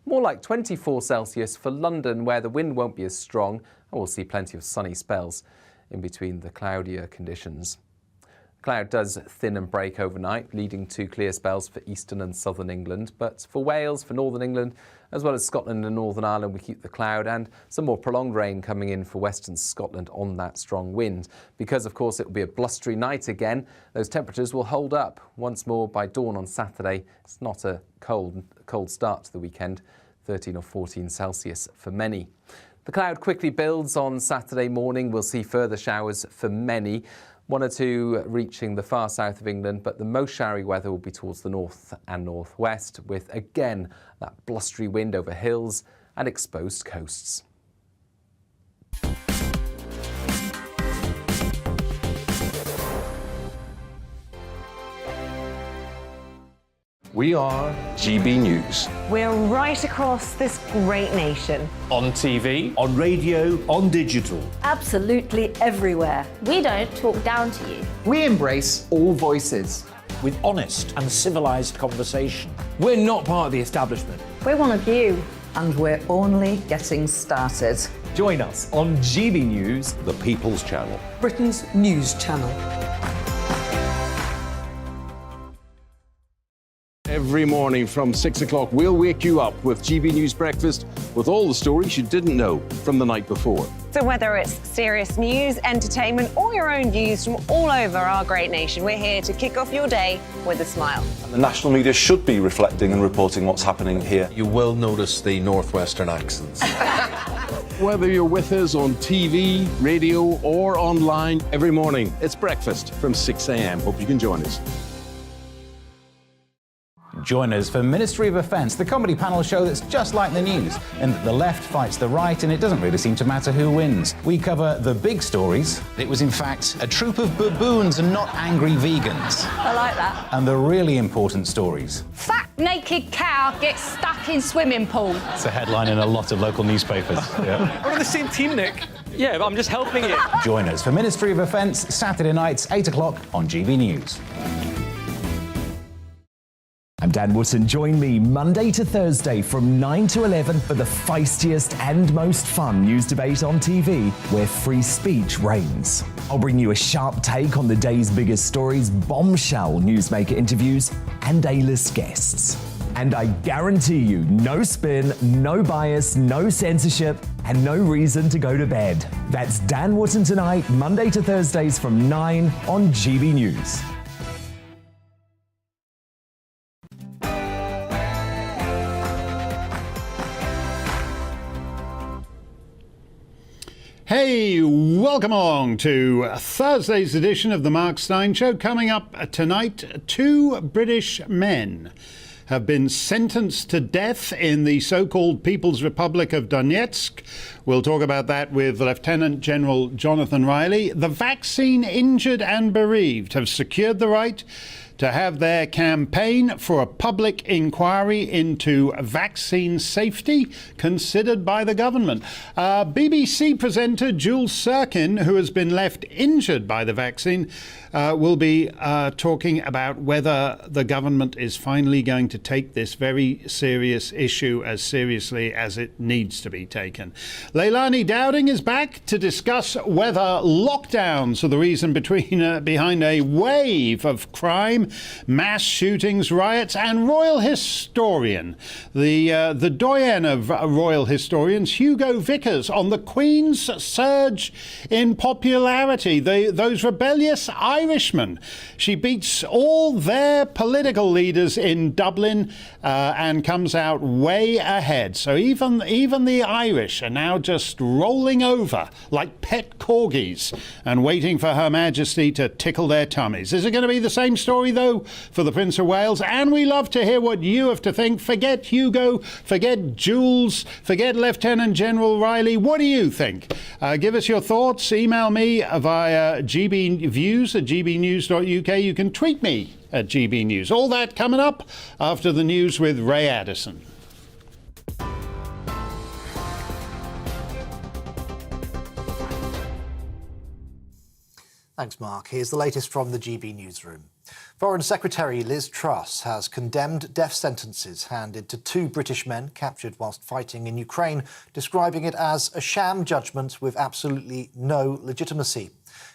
More like 24 Celsius for London, where the wind won't be as strong, and we'll see plenty of sunny spells in between the cloudier conditions. Cloud does thin and break overnight, leading to clear spells for eastern and southern England. But for Wales, for northern England, as well as Scotland and Northern Ireland, we keep the cloud and some more prolonged rain coming in for western Scotland on that strong wind. Because, of course, it will be a blustery night again, those temperatures will hold up once more by dawn on Saturday. It's not a cold start to the weekend, 13 or 14 Celsius for many. The cloud quickly builds on Saturday morning. We'll see further showers for many. 1 or 2 reaching the far south of England, but the most showery weather will be towards the north and northwest, with again that blustery wind over hills and exposed coasts. We are GB News. We're right across this great nation. On TV, on radio, on digital. Absolutely everywhere. We don't talk down to you. We embrace all voices. With honest and civilised conversation. We're not part of the establishment. We're one of you. And we're only getting started. Join us on GB News, the People's Channel. Britain's news channel. Every morning from 6 o'clock, we'll wake you up with GB News Breakfast with all the stories you didn't know from the night before. So whether it's serious news, entertainment, or your own views from all over our great nation, we're here to kick off your day with a smile. And the national media should be reflecting and reporting what's happening here. You will notice the northwestern accents. Whether you're with us on TV, radio, or online, every morning, it's breakfast from 6 a.m. Hope you can join us. Join us for Ministry of Offence, the comedy panel show that's just like the news, in that the left fights the right and it doesn't really seem to matter who wins. We cover the big stories. It was in fact a troop of baboons and not angry vegans. I like that. And the really important stories. Fat naked cow gets stuck in swimming pool. It's a headline in a lot of local newspapers. Yeah. We're on the same team, Nick. Yeah, but I'm just helping you. Join us for Ministry of Offence, Saturday nights, 8 o'clock on GB News. I'm Dan Wootton. Join me Monday to Thursday from 9 to 11 for the feistiest and most fun news debate on TV, where free speech reigns. I'll bring you a sharp take on the day's biggest stories, bombshell newsmaker interviews, and A-list guests. And I guarantee you, no spin, no bias, no censorship, and no reason to go to bed. That's Dan Wootton tonight, Monday to Thursdays from 9 on GB News. Hey, welcome along to Thursday's edition of the Mark Steyn Show. Coming up tonight, 2 British men have been sentenced to death in the so-called People's Republic of Donetsk. We'll talk about that with Lieutenant General Jonathan Riley. The vaccine injured and bereaved have secured the right to have their campaign for a public inquiry into vaccine safety considered by the government. BBC presenter Jules Sirkin, who has been left injured by the vaccine, will be talking about whether the government is finally going to take this very serious issue as seriously as it needs to be taken. Leilani Dowding is back to discuss whether lockdowns are the reason behind a wave of crime, mass shootings, riots, and royal historian, the doyen of royal historians, Hugo Vickers, on the Queen's surge in popularity, those rebellious Irishmen. She beats all their political leaders in Dublin and comes out way ahead. So even the Irish are now just rolling over like pet corgis and waiting for Her Majesty to tickle their tummies. Is it going to be the same story, though, for the Prince of Wales? And we love to hear what you have to think. Forget Hugo, forget Jules, forget Lieutenant General Riley. What do you think? Give us your thoughts. Email me via gbviews at gbnews.uk. You can tweet me at gbnews. All that coming up after the news with Ray Addison. Thanks, Mark. Here's the latest from the GB newsroom. Foreign Secretary Liz Truss has condemned death sentences handed to 2 British men captured whilst fighting in Ukraine, describing it as a sham judgment with absolutely no legitimacy.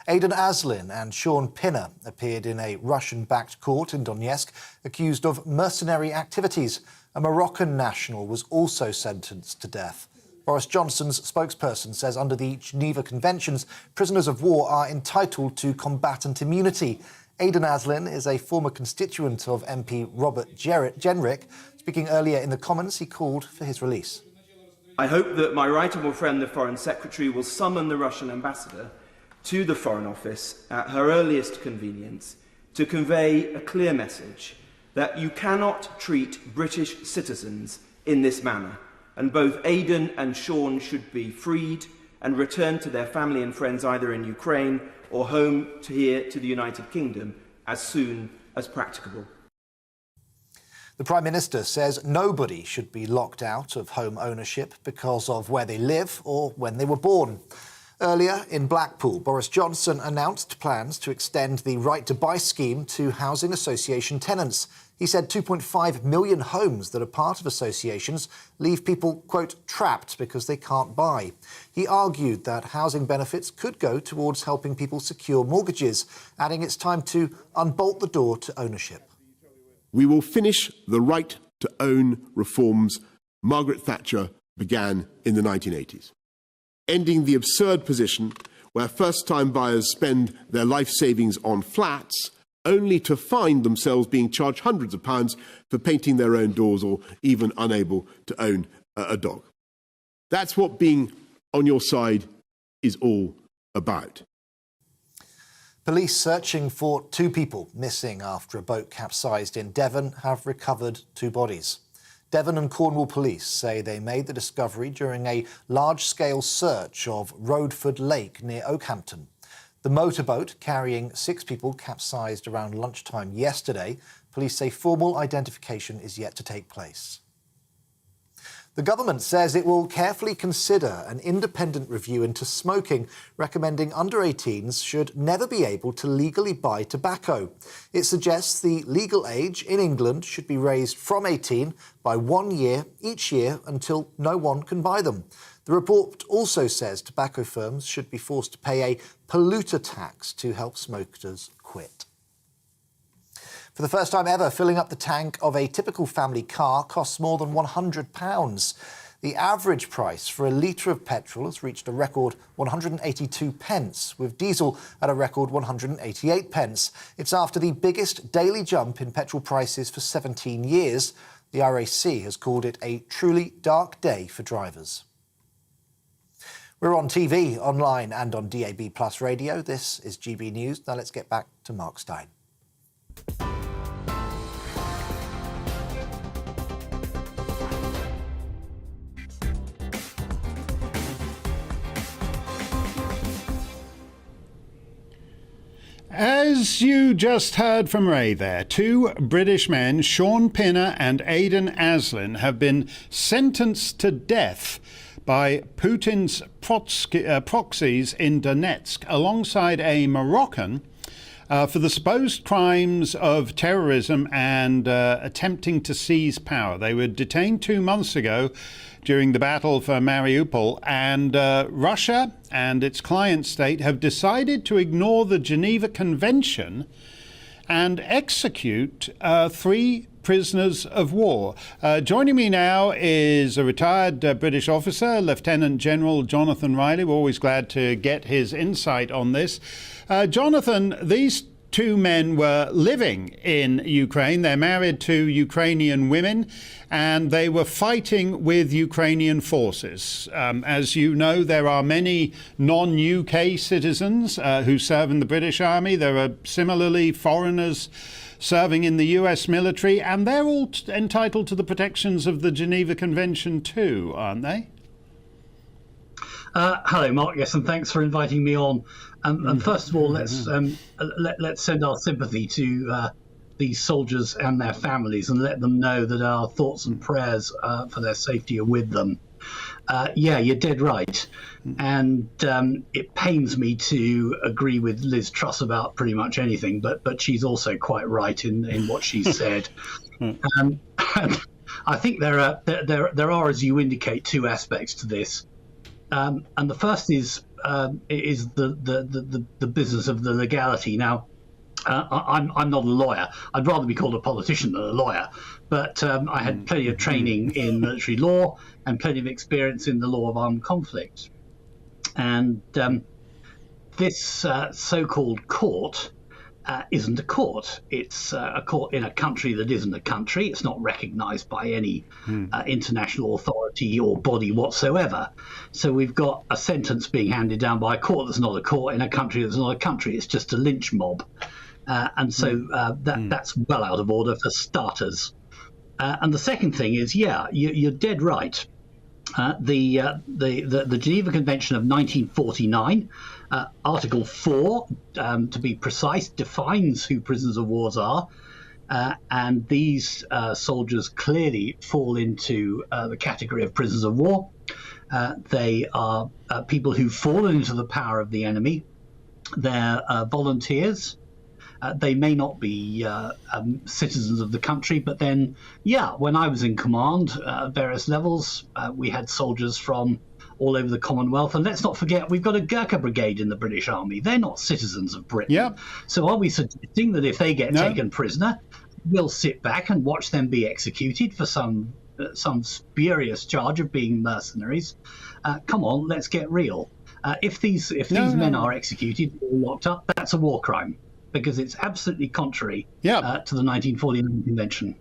Aidan Aslin and Sean Pinner appeared in a Russian-backed court in Donetsk, accused of mercenary activities. A Moroccan national was also sentenced to death. Boris Johnson's spokesperson says under the Geneva Conventions, prisoners of war are entitled to combatant immunity. Aidan Aslin is a former constituent of MP Robert Jenrick. Speaking earlier in the Commons, he called for his release. I hope that my right honourable friend, the Foreign Secretary, will summon the Russian ambassador to the Foreign Office at her earliest convenience to convey a clear message that you cannot treat British citizens in this manner, and both Aidan and Sean should be freed and returned to their family and friends either in Ukraine or home here to the United Kingdom as soon as practicable. The Prime Minister says nobody should be locked out of home ownership because of where they live or when they were born. Earlier in Blackpool, Boris Johnson announced plans to extend the Right to Buy scheme to housing association tenants. He said 2.5 million homes that are part of associations leave people, quote, trapped because they can't buy. He argued that housing benefits could go towards helping people secure mortgages, adding it's time to unbolt the door to ownership. We will finish the right to own reforms Margaret Thatcher began in the 1980s, ending the absurd position where first-time buyers spend their life savings on flats only to find themselves being charged hundreds of pounds for painting their own doors or even unable to own a dog. That's what being on your side is all about. Police searching for 2 people missing after a boat capsized in Devon have recovered 2 bodies. Devon and Cornwall police say they made the discovery during a large-scale search of Rodeford Lake near Oakhampton. The motorboat carrying 6 people capsized around lunchtime yesterday. Police say formal identification is yet to take place. The government says it will carefully consider an independent review into smoking, recommending under-18s should never be able to legally buy tobacco. It suggests the legal age in England should be raised from 18 by 1 year each year until no one can buy them. The report also says tobacco firms should be forced to pay a polluter tax to help smokers quit. For the first time ever, filling up the tank of a typical family car costs more than £100. The average price for a litre of petrol has reached a record 182 pence, with diesel at a record 188 pence. It's after the biggest daily jump in petrol prices for 17 years. The RAC has called it a truly dark day for drivers. We're on TV, online and on DAB+ radio. This is GB News. Now let's get back to Mark Steyn. As you just heard from Ray there, 2 British men, Sean Pinner and Aidan Aslin, have been sentenced to death by Putin's proxies in Donetsk, alongside a Moroccan, for the supposed crimes of terrorism and attempting to seize power. They were detained 2 months ago during the battle for Mariupol, and Russia and its client state have decided to ignore the Geneva Convention and execute 3 prisoners of war. Joining me now is a retired British officer, Lieutenant General Jonathan Riley. We're always glad to get his insight on this. Jonathan, these 2 men were living in Ukraine. They're married to Ukrainian women, and they were fighting with Ukrainian forces. As you know, there are many non-UK citizens who serve in the British Army. There are similarly foreigners serving in the US military, and they're all entitled to the protections of the Geneva Convention too, aren't they? Hello, Mark. Yes, and thanks for inviting me on. And first of all, let's send our sympathy to these soldiers and their families and let them know that our thoughts and prayers for their safety are with them. Yeah, you're dead right. And it pains me to agree with Liz Truss about pretty much anything, but she's also quite right in what she said. And I think there are, as you indicate, two aspects to this. And the first is the business of the legality. Now, I'm not a lawyer. I'd rather be called a politician than a lawyer. But I had plenty of training in military law and plenty of experience in the law of armed conflict. And this so-called court isn't a court. It's a court in a country that isn't a country. It's not recognised by any international authority or body whatsoever. So we've got a sentence being handed down by a court that's not a court in a country that's not a country. It's just a lynch mob. And so that's well out of order for starters. And the second thing is, yeah, you're dead right. The Geneva Convention of 1949, Article 4, to be precise, defines who prisoners of war are. And these soldiers clearly fall into the category of prisoners of war. They are people who've fallen into the power of the enemy. They're volunteers. They may not be citizens of the country, but then, yeah, when I was in command at various levels, we had soldiers from all over the Commonwealth. And let's not forget, we've got a Gurkha brigade in the British Army. They're not citizens of Britain. Yeah. So are we suggesting that if they get taken prisoner, we'll sit back and watch them be executed for some spurious charge of being mercenaries? Come on, let's get real. If these men are executed or locked up, that's a war crime, because it's absolutely contrary to the 1949 Convention.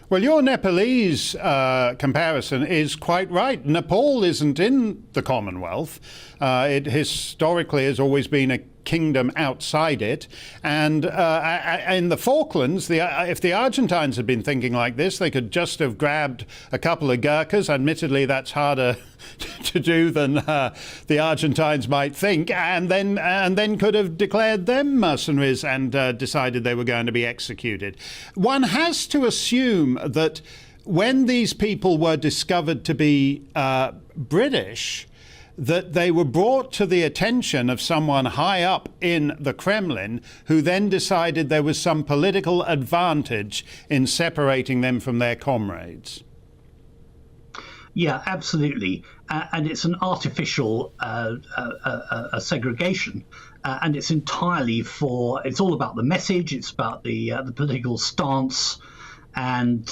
Well, your Nepalese comparison is quite right. Nepal isn't in the Commonwealth. It historically has always been a kingdom outside it. And in the Falklands, if the Argentines had been thinking like this, they could just have grabbed a couple of Gurkhas. Admittedly, that's harder to do than the Argentines might think, and then could have declared them mercenaries and decided they were going to be executed. One has to assume that when these people were discovered to be British, that they were brought to the attention of someone high up in the Kremlin, who then decided there was some political advantage in separating them from their comrades. Yeah, absolutely. And it's an artificial segregation. And it's entirely it's all about the message. It's about the political stance and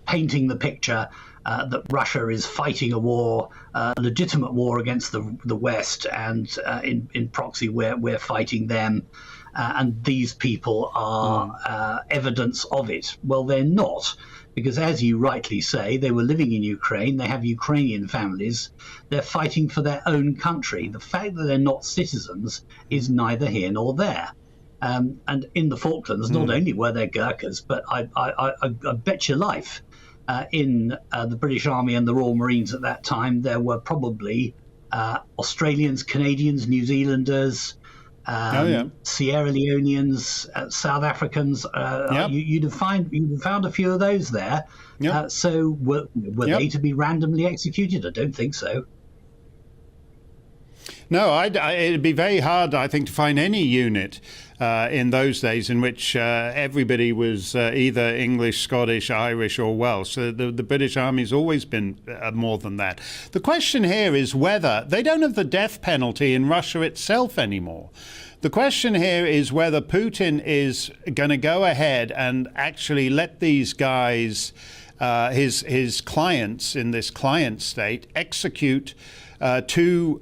painting the picture that Russia is fighting a war, a legitimate war against the West, and in proxy we're fighting them. And these people are evidence of it. Well, they're not, because as you rightly say, they were living in Ukraine, they have Ukrainian families, they're fighting for their own country. The fact that they're not citizens is neither here nor there. And in the Falklands, not only were there Gurkhas, but I bet your life in the British Army and the Royal Marines at that time, there were probably Australians, Canadians, New Zealanders, Sierra Leoneans, South Africans. You'd have found a few of those there. So were they to be randomly executed? I don't think so. No, it'd be very hard, I think, to find any unit in those days in which everybody was either English, Scottish, Irish or Welsh. The British Army's always been more than that. The question here is whether they don't have the death penalty in Russia itself anymore. The question here is whether Putin is going to go ahead and actually let these guys, his clients in this client state, execute two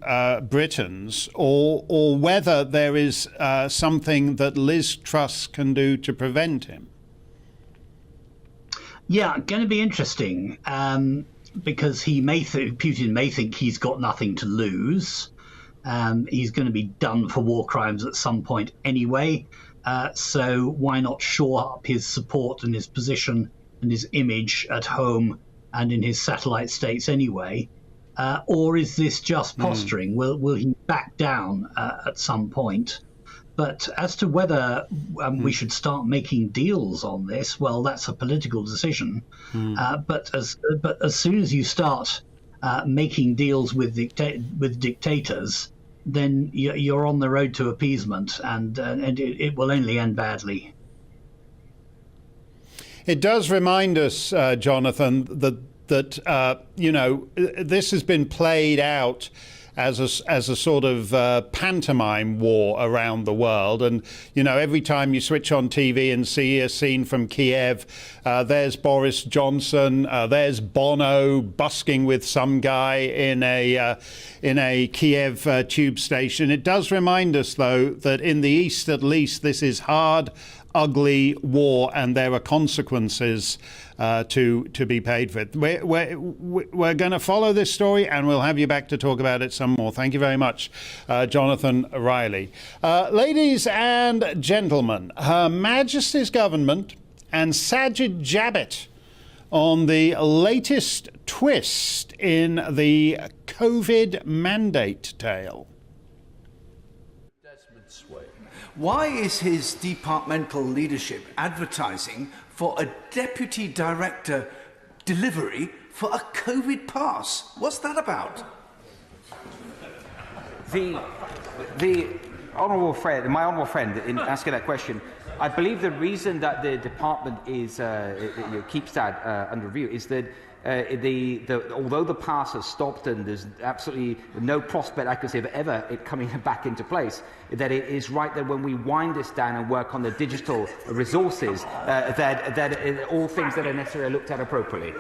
Britons, or whether there is something that Liz Truss can do to prevent him. Yeah, going to be interesting, because Putin may think he's got nothing to lose. He's going to be done for war crimes at some point anyway, so why not shore up his support and his position and his image at home and in his satellite states anyway? or is this just posturing? Will he back down at some point? But as to whether we should start making deals on this, well, that's a political decision. But as soon as you start making deals with dictators, then you're on the road to appeasement, and it will only end badly. It does remind us, Jonathan, that this has been played out as a sort of pantomime war around the world. And, every time you switch on TV and see a scene from Kiev, there's Boris Johnson, there's Bono busking with some guy in a Kiev tube station. It does remind us, though, that in the East, at least, this is hard, ugly war, and there are consequences to be paid for it. We're going to follow this story, and we'll have you back to talk about it some more. Thank you very much, Jonathan Riley. Ladies and gentlemen, Her Majesty's Government and Sajid Javid on the latest twist in the COVID mandate tale. Why is his departmental leadership advertising for a deputy director delivery for a COVID pass? What's that about? The honourable friend, my honourable friend, in asking that question, I believe the reason that the department is keeps that under review is that although the pass has stopped and there's absolutely no prospect I can see of ever it coming back into place, that it is right that when we wind this down and work on the digital resources, that all things that are necessary are looked at appropriately.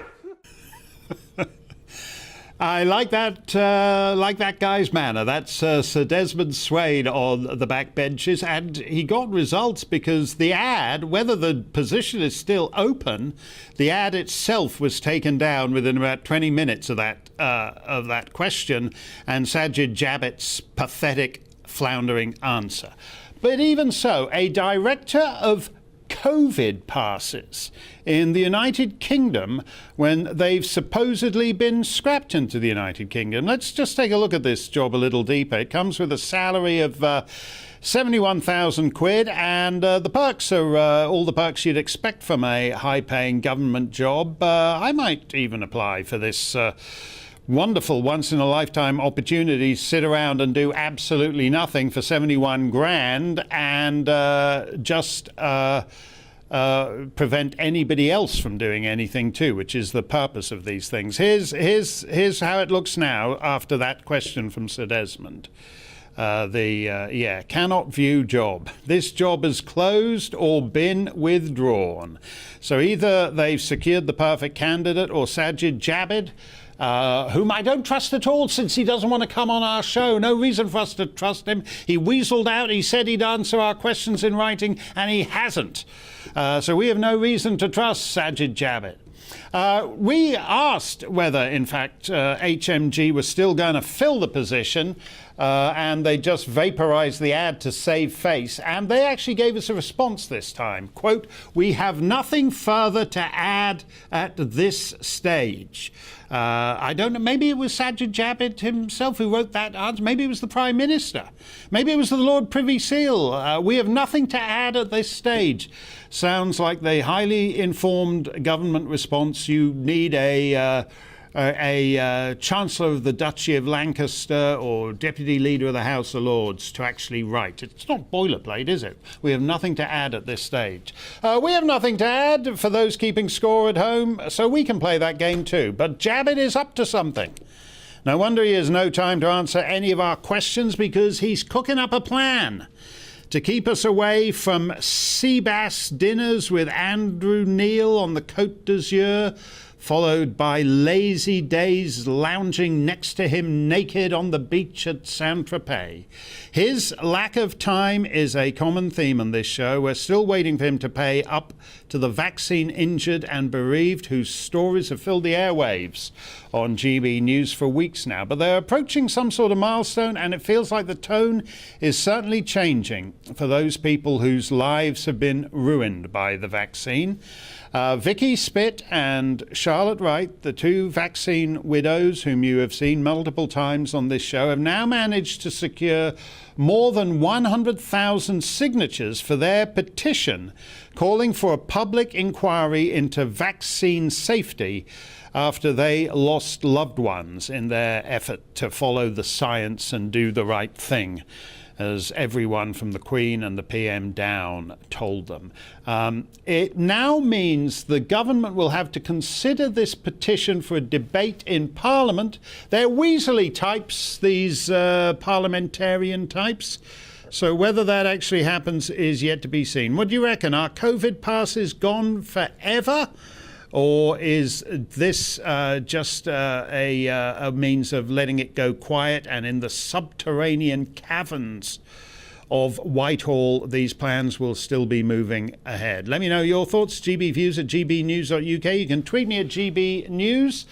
I like that guy's manner. That's Sir Desmond Swade on the backbenches, and he got results because the ad, whether the position is still open, the ad itself was taken down within about 20 minutes of that question, and Sajid Javid's pathetic, floundering answer. But even so, a director of COVID passes in the United Kingdom when they've supposedly been scrapped into the United Kingdom. Let's just take a look at this job a little deeper. It comes with a salary of 71,000 quid, and the perks are all the perks you'd expect from a high-paying government job. I might even apply for this wonderful once-in-a-lifetime opportunity to sit around and do absolutely nothing for 71 grand and just prevent anybody else from doing anything too, which is the purpose of these things. Here's how it looks now after that question from Sir Desmond. Cannot view job. This job is closed or been withdrawn. So either they've secured the perfect candidate, or Sajid Javid, whom I don't trust at all since he doesn't want to come on our show. No reason for us to trust him. He weaseled out, he said he'd answer our questions in writing, and he hasn't. So we have no reason to trust Sajid Javid. We asked whether, in fact, HMG was still going to fill the position, and they just vaporized the ad to save face, and they actually gave us a response this time. Quote, "We have nothing further to add at this stage." I don't know, maybe it was Sajid Javid himself who wrote that answer. Maybe it was the Prime Minister. Maybe it was the Lord Privy Seal. We have nothing to add at this stage. Sounds like the highly informed government response you need a Chancellor of the Duchy of Lancaster or Deputy Leader of the House of Lords to actually write. It's not boilerplate, is it? We have nothing to add at this stage. We have nothing to add for those keeping score at home, so we can play that game too. But Javid is up to something. No wonder he has no time to answer any of our questions, because he's cooking up a plan to keep us away from sea bass dinners with Andrew Neil on the Côte d'Azur, followed by lazy days lounging next to him naked on the beach at Saint-Tropez. His lack of time is a common theme on this show. We're still waiting for him to pay up to the vaccine injured and bereaved whose stories have filled the airwaves on GB News for weeks now. But they're approaching some sort of milestone, and it feels like the tone is certainly changing for those people whose lives have been ruined by the vaccine. Vicky Spit and Charlotte Charlotte Wright, the two vaccine widows whom you have seen multiple times on this show, have now managed to secure more than 100,000 signatures for their petition calling for a public inquiry into vaccine safety after they lost loved ones in their effort to follow the science and do the right thing, as everyone from the Queen and the PM down told them. It now means the government will have to consider this petition for a debate in Parliament. They're weaselly types, these parliamentarian types. So whether that actually happens is yet to be seen. What do you reckon? Are COVID passes gone forever? Or is this just a means of letting it go quiet, and in the subterranean caverns of Whitehall, these plans will still be moving ahead? Let me know your thoughts. GBviews at gbnews.uk. You can tweet me at gbnews.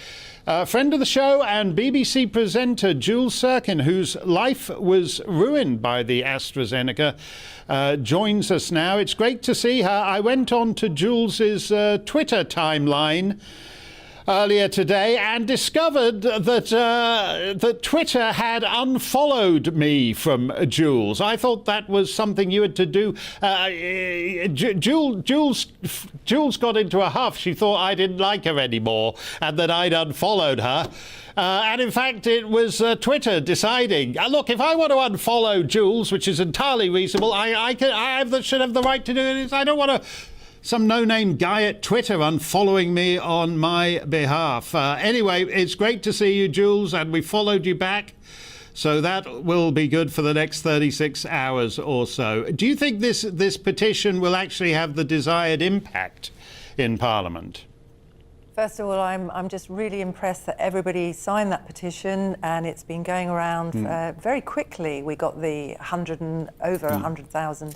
Friend of the show and BBC presenter Jules Sirkin, whose life was ruined by the AstraZeneca, joins us now. It's great to see her. I went on to Jules's Twitter timeline earlier today and discovered that Twitter had unfollowed me from Jules. I thought that was something you had to do. Jules got into a huff. She thought I didn't like her anymore and that I'd unfollowed her. And in fact, it was Twitter deciding. Look, if I want to unfollow Jules, which is entirely reasonable, I should have the right to do it. I don't want to some no-name guy at Twitter unfollowing me on my behalf. Anyway, it's great to see you, Jules, and we followed you back. So that will be good for the next 36 hours or so. Do you think this petition will actually have the desired impact in Parliament? First of all, I'm just really impressed that everybody signed that petition, and it's been going around very quickly. We got the over 100,000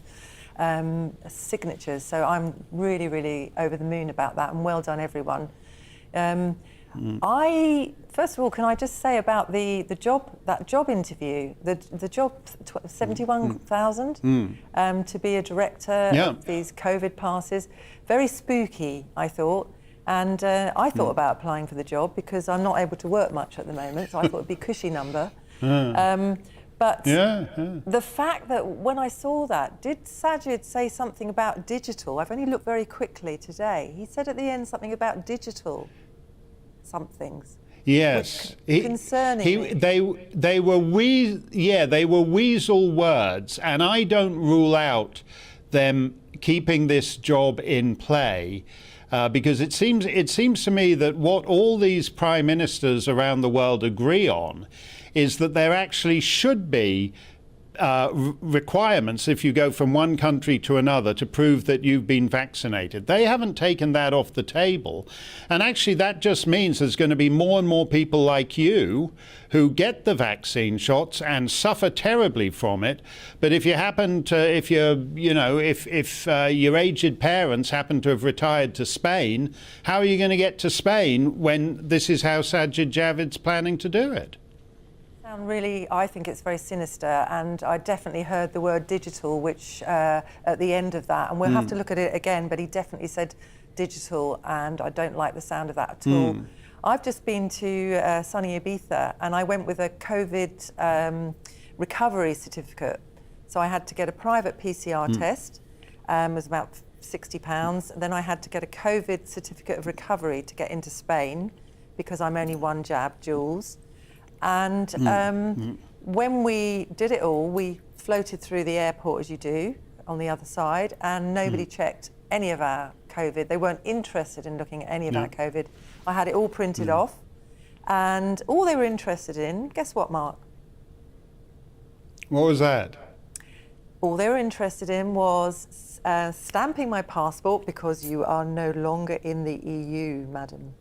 signatures, so I'm really, really over the moon about that, and well done, everyone. First of all, can I just say about that job interview, the job 71,000 to be a director of these COVID passes, very spooky, I thought. And I thought about applying for the job because I'm not able to work much at the moment, so I thought it'd be a cushy number. But the fact that when I saw that, did Sajid say something about digital? I've only looked very quickly today. He said at the end something about digital somethings. Yes, concerning me. They were weasel words, and I don't rule out them keeping this job in play. Because it seems to me that what all these prime ministers around the world agree on is that there actually should be requirements if you go from one country to another to prove that you've been vaccinated. They haven't taken that off the table. And actually that just means there's going to be more and more people like you who get the vaccine shots and suffer terribly from it. But if you happen to, if your aged parents happen to have retired to Spain, how are you going to get to Spain when this is how Sajid Javid's planning to do it? Really, I think it's very sinister, and I definitely heard the word digital, which at the end of that, and we'll have to look at it again, but he definitely said digital, and I don't like the sound of that at all. I've just been to sunny Ibiza, and I went with a COVID recovery certificate. So I had to get a private PCR test, it was about £60. Then I had to get a COVID certificate of recovery to get into Spain, because I'm only one jab, Jules. And when we did it all, we floated through the airport as you do on the other side, and nobody checked any of our COVID. They weren't interested in looking at any of our COVID. I had it all printed off, and all they were interested in, guess what, Mark? What was that? All they were interested in was stamping my passport, because you are no longer in the EU, madam.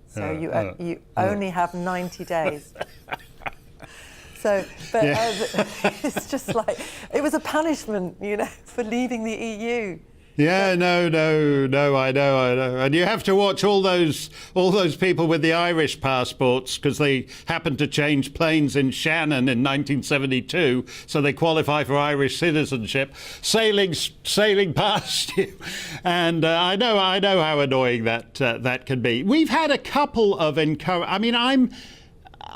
So you only have 90 days. So, but it's just like, it was a punishment, for leaving the EU. Yeah, no, I know. And you have to watch all those people with the Irish passports because they happened to change planes in Shannon in 1972, so they qualify for Irish citizenship, sailing past you. And I know how annoying that can be. We've had a couple of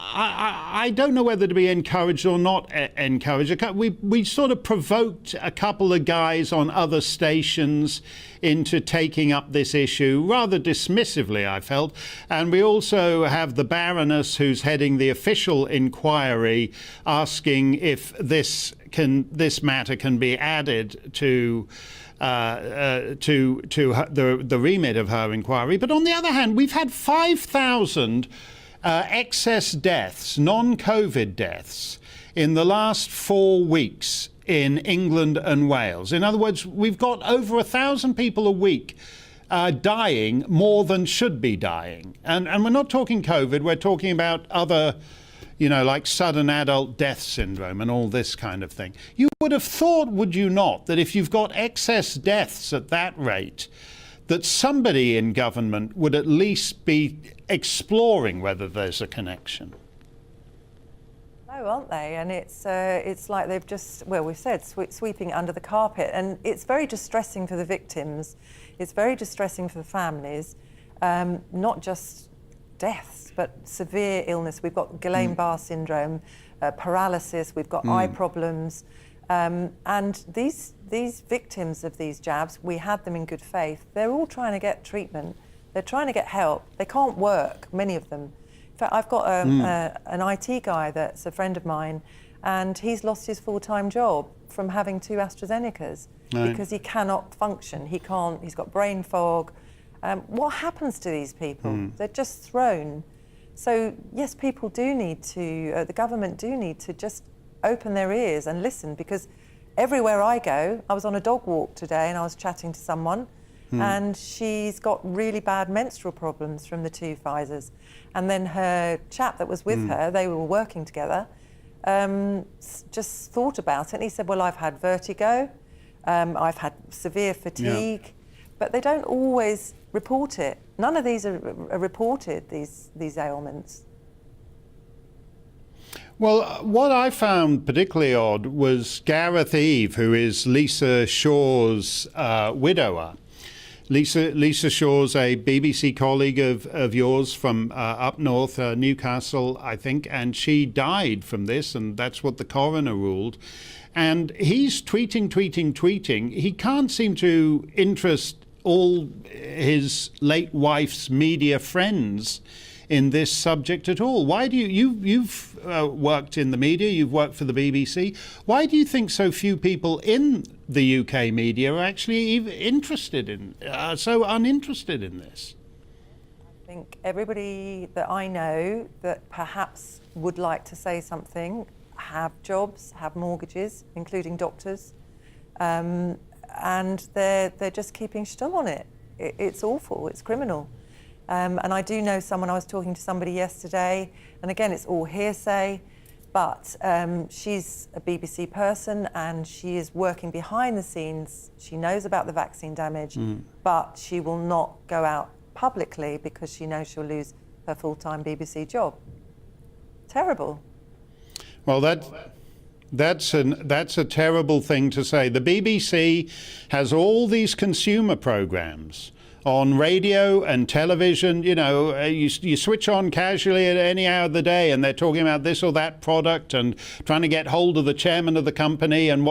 I don't know whether to be encouraged or not encouraged. We sort of provoked a couple of guys on other stations into taking up this issue rather dismissively, I felt. And we also have the Baroness, who's heading the official inquiry, asking if this matter can be added to the remit of her inquiry. But on the other hand, we've had 5,000 excess deaths, non-COVID deaths, in the last 4 weeks in England and Wales. In other words, we've got over 1,000 people a week dying more than should be dying. And we're not talking COVID, we're talking about other, like sudden adult death syndrome and all this kind of thing. You would have thought, would you not, that if you've got excess deaths at that rate, that somebody in government would at least be exploring whether there's a connection. No, aren't they? And it's like they've just, well, we've said, sweeping it under the carpet. And it's very distressing for the victims. It's very distressing for the families. Not just deaths, but severe illness. We've got Guillain-Barré syndrome, paralysis, we've got eye problems. And these victims of these jabs, we had them in good faith. They're all trying to get treatment. They're trying to get help. They can't work, many of them. In fact, I've got an IT guy that's a friend of mine, and he's lost his full-time job from having 2 AstraZenecas because he cannot function. He can't. He's got brain fog. What happens to these people? They're just thrown. So yes, people do need to. The government do need to just open their ears and listen, because everywhere I go, I was on a dog walk today and I was chatting to someone. And she's got really bad menstrual problems from the 2 Pfizers. And then her chap that was with her, they were working together, just thought about it. And he said, well, I've had vertigo, I've had severe fatigue, but they don't always report it. None of these are reported, these ailments. Well, what I found particularly odd was Gareth Eve, who is Lisa Shaw's widower. Lisa Shaw's a BBC colleague of yours from up north, Newcastle, I think, and she died from this, and that's what the coroner ruled. And he's tweeting. He can't seem to interest all his late wife's media friends in this subject at all. Why do you've worked in the media, you've worked for the BBC. Why do you think so few people in the UK media are actually so uninterested in this? I think everybody that I know that perhaps would like to say something have jobs, have mortgages, including doctors, and they're just keeping stum on it. It's awful, it's criminal. And I do know someone, I was talking to somebody yesterday, and again, it's all hearsay, but she's a BBC person and she is working behind the scenes. She knows about the vaccine damage, but she will not go out publicly because she knows she'll lose her full-time BBC job. Terrible. Well, that's a terrible thing to say. The BBC has all these consumer programs on radio and television. You switch on casually at any hour of the day and they're talking about this or that product and trying to get hold of the chairman of the company and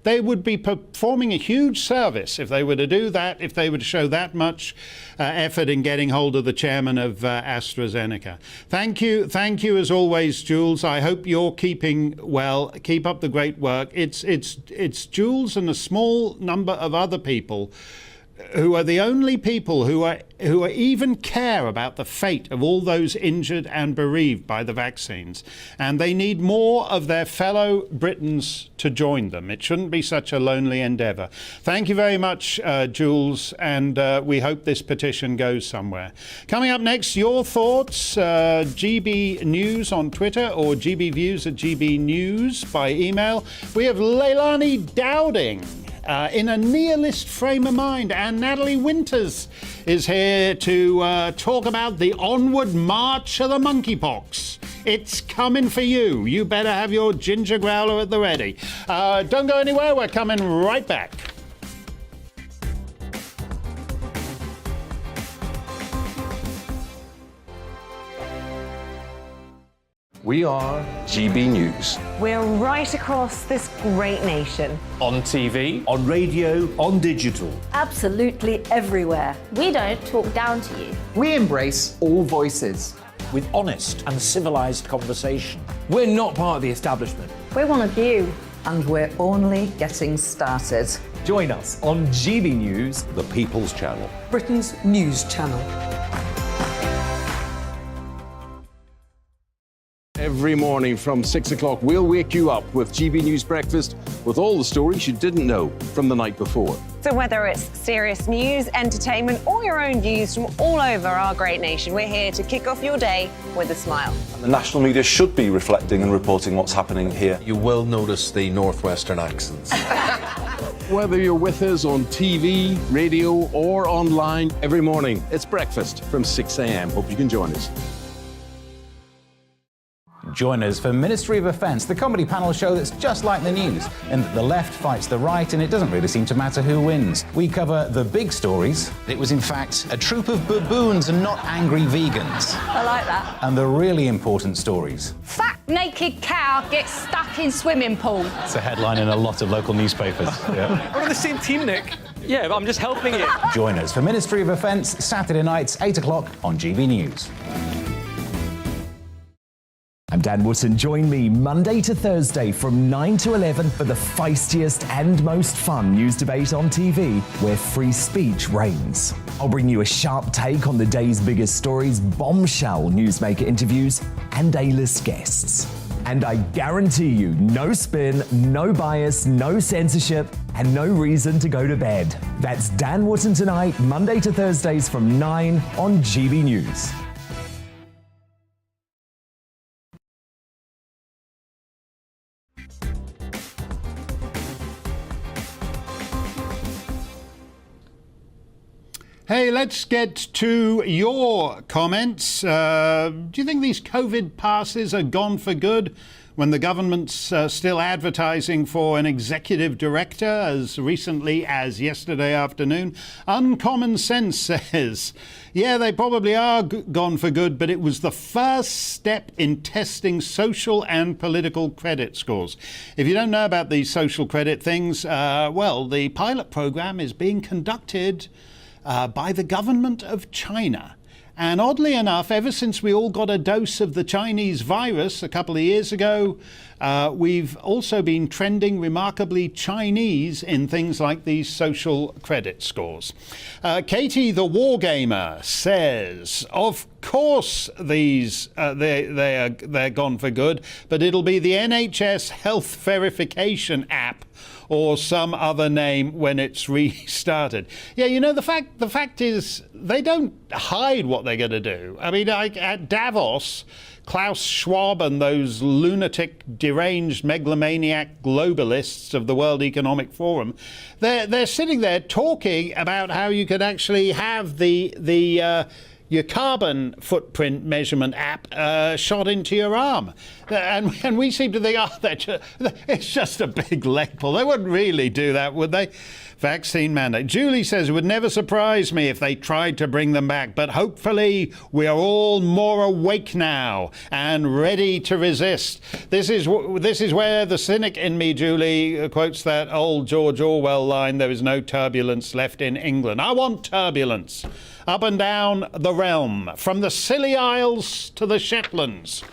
they would be performing a huge service if they were to do that, if they were to show that much effort in getting hold of the chairman of AstraZeneca. Thank you as always, Jules. I hope you're keeping well. Keep up the great work. It's Jules and a small number of other people who are the only people who even care about the fate of all those injured and bereaved by the vaccines. And they need more of their fellow Britons to join them. It shouldn't be such a lonely endeavour. Thank you very much, Jules, and we hope this petition goes somewhere. Coming up next, your thoughts, GB News on Twitter or GBViews at GBNews by email. We have Leilani Dowding in a nihilist frame of mind. And Natalie Winters is here to talk about the onward march of the monkeypox. It's coming for you. You better have your ginger growler at the ready. Don't go anywhere. We're coming right back. We are GB News. We're right across this great nation. On TV, on radio, on digital. Absolutely everywhere. We don't talk down to you. We embrace all voices. With honest and civilised conversation. We're not part of the establishment. We're one of you. And we're only getting started. Join us on GB News, The People's Channel. Britain's news channel. Every morning from 6 o'clock, we'll wake you up with GB News Breakfast with all the stories you didn't know from the night before. So whether it's serious news, entertainment, or your own views from all over our great nation, we're here to kick off your day with a smile. And the national media should be reflecting and reporting what's happening here. You will notice the northwestern accents. Whether you're with us on TV, radio, or online, every morning, it's breakfast from 6 a.m. Hope you can join us. Join us for Ministry of Offence, the comedy panel show that's just like the news, in that the left fights the right and it doesn't really seem to matter who wins. We cover the big stories. It was in fact a troop of baboons and not angry vegans. I like that. And the really important stories. Fat naked cow gets stuck in swimming pool. It's a headline in a lot of local newspapers. Yeah. We're on the same team, Nick. Yeah, but I'm just helping you. Join us for Ministry of Offence, Saturday nights, 8 o'clock on GB News. I'm Dan Wootton. Join me Monday to Thursday from 9 to 11 for the feistiest and most fun news debate on TV, where free speech reigns. I'll bring you a sharp take on the day's biggest stories, bombshell newsmaker interviews, and A-list guests. And I guarantee you, no spin, no bias, no censorship, and no reason to go to bed. That's Dan Wootton tonight, Monday to Thursdays from 9 on GB News. Hey, let's get to your comments. Do you think these COVID passes are gone for good when the government's still advertising for an executive director as recently as yesterday afternoon? Uncommon Sense says, yeah, they probably are gone for good, but it was the first step in testing social and political credit scores. If you don't know about these social credit things, well, the pilot program is being conducted by the government of China. And oddly enough, ever since we all got a dose of the Chinese virus a couple of years ago, we've also been trending remarkably Chinese in things like these social credit scores. Katie the Wargamer says, of course they're gone for good, but it'll be the NHS health verification app or some other name when it's restarted. Yeah, you know, the fact is they don't hide what they're going to do. I mean, at Davos, Klaus Schwab and those lunatic, deranged, megalomaniac globalists of the World Economic Forum, they're sitting there talking about how you could actually have your carbon footprint measurement app shot into your arm. And we seem to think, it's just a big leg pull. They wouldn't really do that, would they? Vaccine mandate. Julie says it would never surprise me if they tried to bring them back, but hopefully we are all more awake now and ready to resist. This is where the cynic in me, Julie, quotes that old George Orwell line, there is no turbulence left in England. I want turbulence. Up and down the realm, from the Scilly Isles to the Shetlands.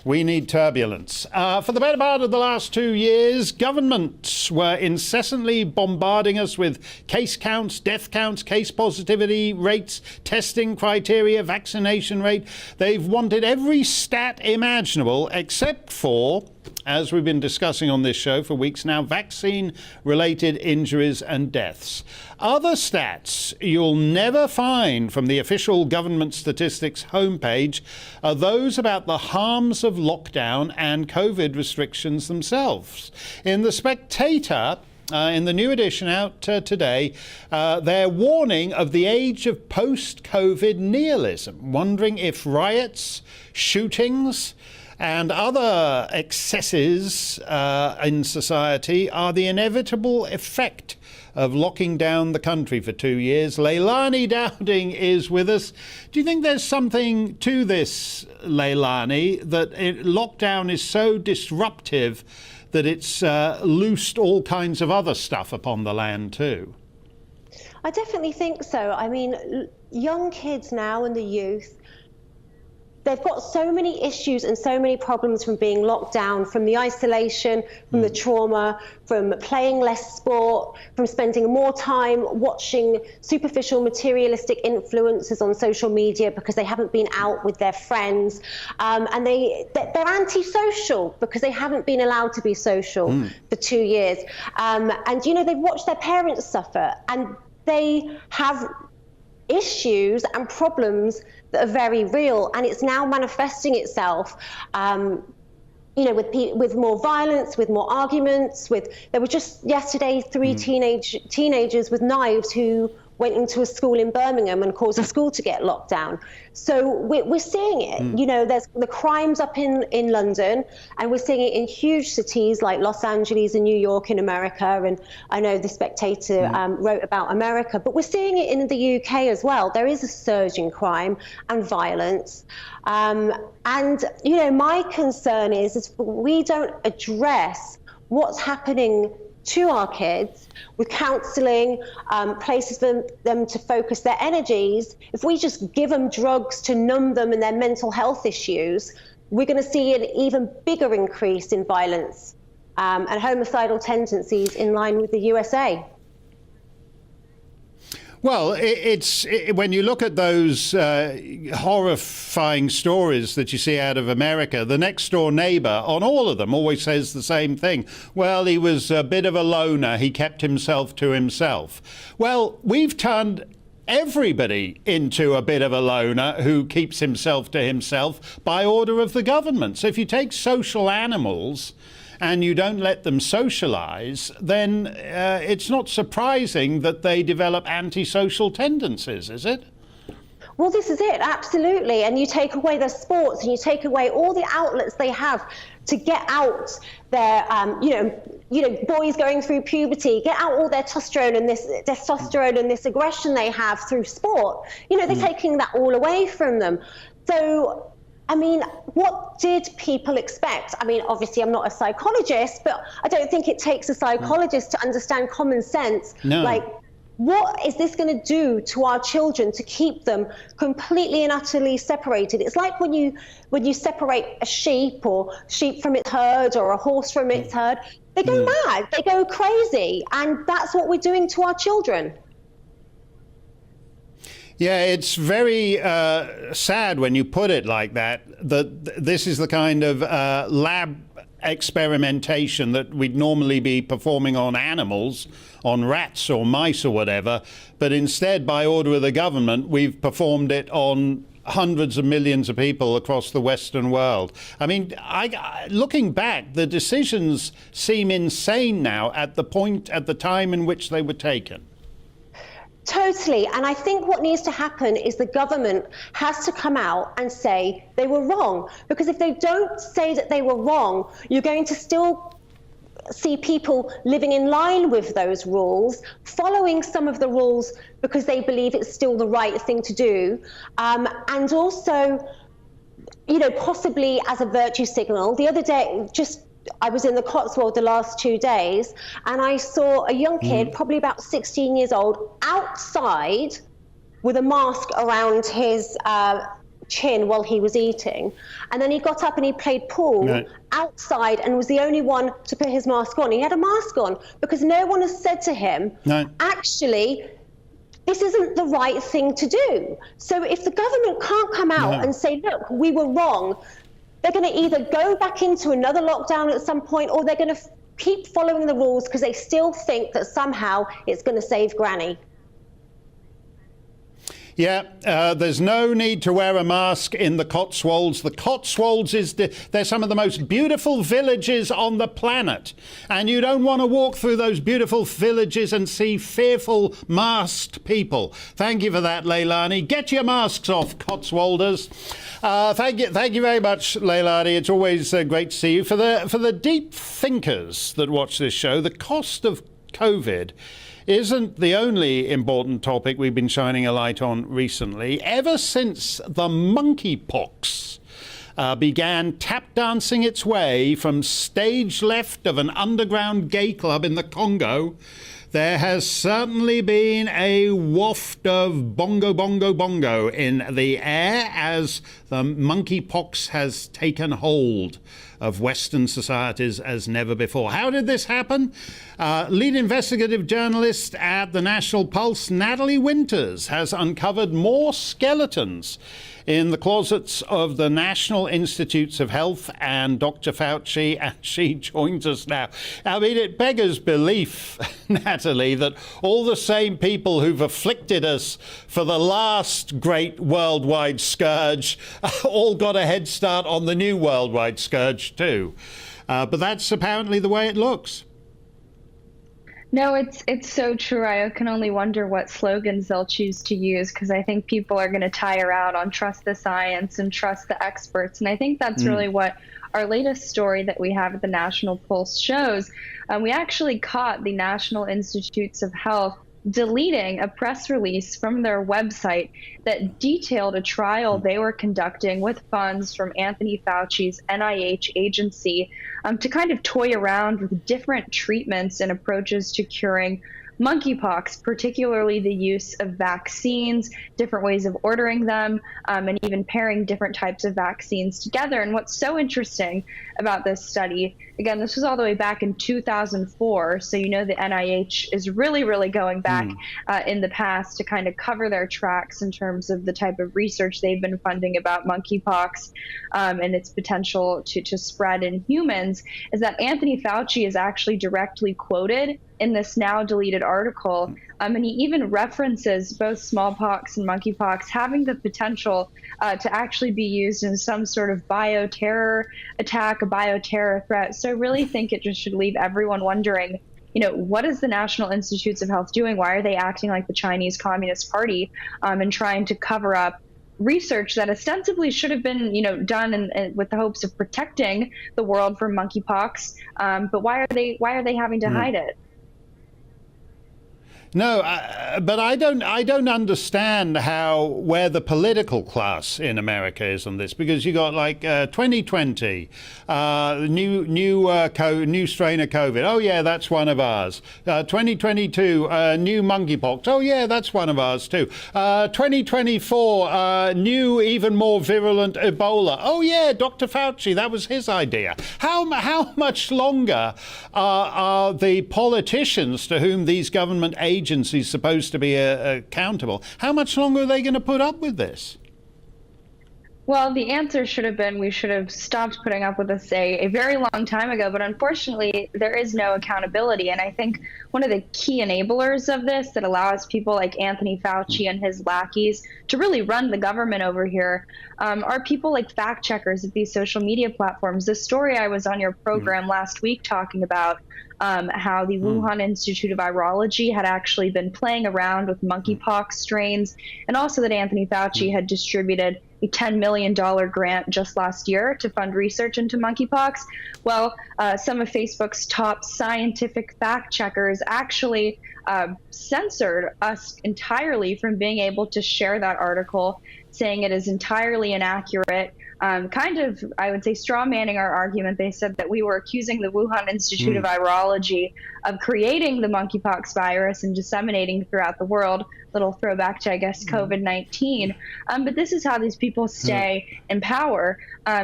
We need turbulence. For the better part of the last 2 years, governments were incessantly bombarding us with case counts, death counts, case positivity rates, testing criteria, vaccination rate. They've wanted every stat imaginable except for, as we've been discussing on this show for weeks now, vaccine-related injuries and deaths. Other stats you'll never find from the official government statistics homepage are those about the harms of lockdown and COVID restrictions themselves. In The Spectator, in the new edition out today, they're warning of the age of post-COVID nihilism, wondering if riots, shootings and other excesses in society are the inevitable effect of locking down the country for 2 years. Leilani Dowding is with us. Do you think there's something to this, Leilani, that lockdown is so disruptive that it's loosed all kinds of other stuff upon the land too? I definitely think so. I mean, young kids now and the youth, they've got so many issues and so many problems from being locked down, from the isolation, from the trauma, from playing less sport, from spending more time watching superficial materialistic influences on social media because they haven't been out with their friends. And they're antisocial because they haven't been allowed to be social for 2 years. And, you know, they've watched their parents suffer, and they have issues and problems that are very real, and it's now manifesting itself, you know, with more violence, with more arguments. There were just yesterday 3 teenagers with knives who went into a school in Birmingham and caused a school to get locked down. So we're seeing it. You know, there's the crimes up in London, and we're seeing it in huge cities like Los Angeles and New York in America. And I know The Spectator wrote about America, but we're seeing it in the UK as well. There is a surge in crime and violence. And, you know, my concern is we don't address what's happening to our kids with counselling, places for them to focus their energies. If we just give them drugs to numb them and their mental health issues, we're going to see an even bigger increase in violence and homicidal tendencies in line with the USA. Well, when you look at those horrifying stories that you see out of America, the next door neighbour on all of them always says the same thing. Well, he was a bit of a loner. He kept himself to himself. Well, we've turned everybody into a bit of a loner who keeps himself to himself by order of the government. So if you take social animals and you don't let them socialise, then it's not surprising that they develop antisocial tendencies, is it? Well, this is it, absolutely. And you take away their sports, and you take away all the outlets they have to get out their, you know, boys going through puberty, get out all their testosterone and this aggression they have through sport. You know, they're taking that all away from them. So, I mean, what did people expect? I mean, obviously, I'm not a psychologist, but I don't think it takes a psychologist to understand common sense. No. Like, what is this going to do to our children to keep them completely and utterly separated? It's like when you separate a sheep from its herd, or a horse from its herd. They go mad, they go crazy, and that's what we're doing to our children. Yeah, it's very sad when you put it like that, that this is the kind of lab experimentation that we'd normally be performing on animals, on rats or mice or whatever, but instead, by order of the government, we've performed it on hundreds of millions of people across the Western world. I mean, looking back, the decisions seem insane now at the time in which they were taken. Totally. And I think what needs to happen is the government has to come out and say they were wrong. Because if they don't say that they were wrong, you're going to still see people living in line with those rules, following some of the rules because they believe it's still the right thing to do. And also, you know, possibly as a virtue signal. The other day, I was in the Cotswold the last 2 days, and I saw a young kid, probably about 16 years old, outside with a mask around his chin while he was eating. And then he got up and he played pool outside and was the only one to put his mask on. He had a mask on because no one has said to him, actually, this isn't the right thing to do. So if the government can't come out and say, look, we were wrong, they're going to either go back into another lockdown at some point, or they're going to keep following the rules because they still think that somehow it's going to save Granny. Yeah, there's no need to wear a mask in the Cotswolds. The Cotswolds they're some of the most beautiful villages on the planet. And you don't want to walk through those beautiful villages and see fearful masked people. Thank you for that, Leilani. Get your masks off, Cotswolders. Thank you very much, Leilani. It's always great to see you. For the deep thinkers that watch this show, the cost of COVID isn't the only important topic we've been shining a light on recently. Ever since the monkeypox began tap dancing its way from stage left of an underground gay club in the Congo, there has certainly been a waft of bongo, bongo, bongo in the air as the monkeypox has taken hold of Western societies as never before. How did this happen? Lead investigative journalist at the National Pulse, Natalie Winters, has uncovered more skeletons in the closets of the National Institutes of Health and Dr. Fauci, and she joins us now. I mean, it beggars belief, Natalie, that all the same people who've afflicted us for the last great worldwide scourge all got a head start on the new worldwide scourge too. But that's apparently the way it looks. No, it's so true. I can only wonder what slogans they'll choose to use, because I think people are going to tire out on trust the science and trust the experts. And I think that's really what our latest story that we have at the National Pulse shows. We actually caught the National Institutes of Health deleting a press release from their website that detailed a trial they were conducting with funds from Anthony Fauci's NIH agency to kind of toy around with different treatments and approaches to curing monkeypox, particularly the use of vaccines, different ways of ordering them, and even pairing different types of vaccines together. And what's so interesting about this study, again, this was all the way back in 2004, so you know the NIH is really, really going back in the past to kind of cover their tracks in terms of the type of research they've been funding about monkeypox and its potential to spread in humans, is that Anthony Fauci is actually directly quoted in this now deleted article, and he even references both smallpox and monkeypox having the potential to actually be used in some sort of bioterror attack, a bioterror threat. So I really think it just should leave everyone wondering, you know, what is the National Institutes of Health doing? Why are they acting like the Chinese Communist Party and trying to cover up research that ostensibly should have been, you know, done and with the hopes of protecting the world from monkeypox? But why are they having to hide it? No, but I don't understand where the political class in America is on this, because you got like 2020, new strain of COVID. Oh yeah, that's one of ours. 2022, new monkeypox. Oh yeah, that's one of ours too. 2024, new, even more virulent Ebola. Oh yeah, Dr. Fauci, that was his idea. How much longer are the politicians to whom these government agencies supposed to be accountable, how much longer are they going to put up with this? Well, the answer should have been we should have stopped putting up with this a very long time ago, but unfortunately there is no accountability. And I think one of the key enablers of this that allows people like Anthony Fauci and his lackeys to really run the government over here are people like fact checkers at these social media platforms. The story I was on your program last week talking about how the Wuhan Institute of Virology had actually been playing around with monkeypox strains, and also that Anthony Fauci had distributed a $10 million grant just last year to fund research into monkeypox. Well, some of Facebook's top scientific fact checkers actually censored us entirely from being able to share that article, saying it is entirely inaccurate. Kind of, I would say, straw manning our argument. They said that we were accusing the Wuhan Institute of Virology of creating the monkeypox virus and disseminating throughout the world. Little throwback to, I guess, COVID-19. But this is how these people stay in power,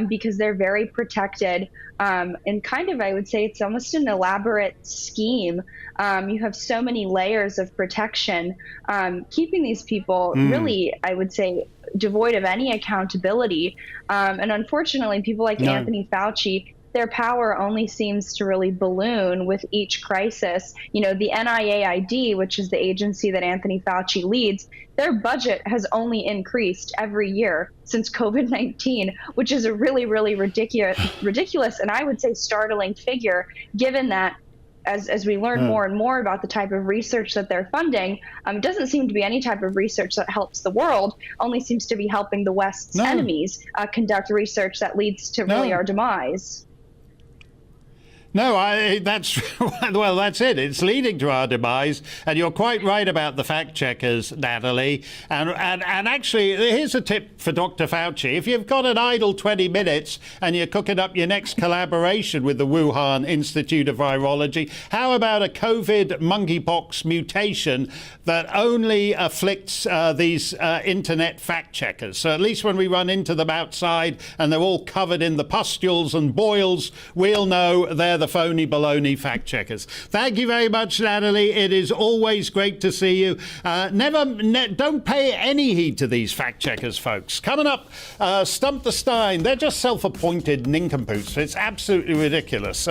because they're very protected. And kind of, I would say, it's almost an elaborate scheme. You have so many layers of protection, keeping these people really, I would say, devoid of any accountability. And unfortunately, people like Anthony Fauci their power only seems to really balloon with each crisis. You know, the NIAID, which is the agency that Anthony Fauci leads, their budget has only increased every year since COVID-19, which is a really, really ridiculous and I would say startling figure, given that as we learn more and more about the type of research that they're funding, it doesn't seem to be any type of research that helps the world, only seems to be helping the West's enemies conduct research that leads to really our demise. No, that's well, that's it. It's leading to our demise, and you're quite right about the fact checkers, Natalie. And actually, here's a tip for Dr. Fauci: if you've got an idle 20 minutes and you're cooking up your next collaboration with the Wuhan Institute of Virology, how about a COVID monkeypox mutation that only afflicts these internet fact checkers? So at least when we run into them outside and they're all covered in the pustules and boils, we'll know they're the phony baloney fact checkers. Thank you very much, Natalie. It is always great to see you. Don't pay any heed to these fact checkers, folks. Coming up, Stump the Steyn. They're just self-appointed nincompoops. It's absolutely ridiculous.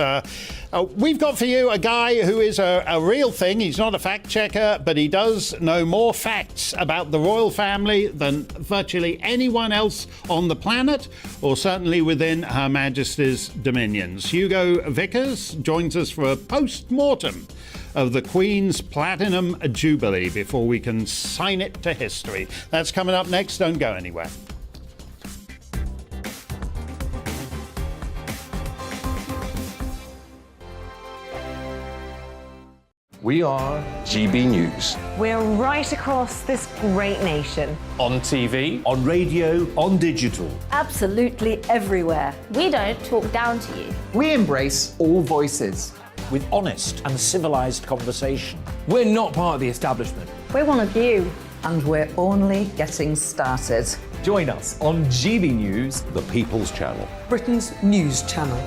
We've got for you a guy who is a real thing. He's not a fact checker, but he does know more facts about the royal family than virtually anyone else on the planet, or certainly within Her Majesty's dominions. Hugo Vickers joins us for a post-mortem of the Queen's Platinum Jubilee before we can sign it to history. That's coming up next. Don't go anywhere. We are GB News. We're right across this great nation. On TV, on radio, on digital. Absolutely everywhere. We don't talk down to you. We embrace all voices. With honest and civilised conversation. We're not part of the establishment. We're one of you. And we're only getting started. Join us on GB News, The People's Channel. Britain's news channel.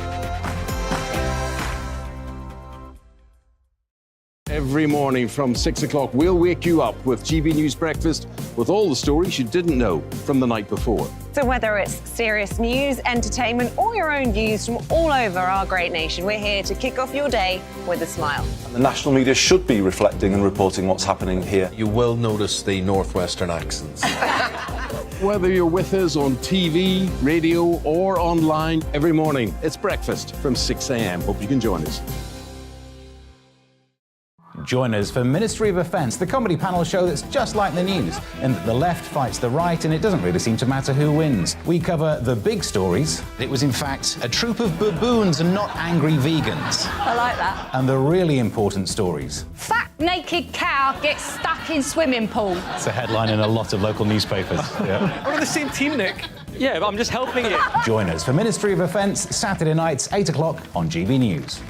Every morning from 6 o'clock, we'll wake you up with GB News Breakfast with all the stories you didn't know from the night before. So whether it's serious news, entertainment, or your own views from all over our great nation, we're here to kick off your day with a smile. And the national media should be reflecting and reporting what's happening here. You will notice the northwestern accents. Whether you're with us on TV, radio, or online, every morning, it's breakfast from 6 a.m. Hope you can join us. Join us for Ministry of Offence, the comedy panel show that's just like the news, in that the left fights the right and it doesn't really seem to matter who wins. We cover the big stories. It was in fact a troop of baboons and not angry vegans. I like that. And the really important stories. Fat naked cow gets stuck in swimming pool. It's a headline in a lot of local newspapers. Yeah. We're on the same team, Nick. Yeah, but I'm just helping you. Join us for Ministry of Offence, Saturday nights, 8 o'clock on GB News.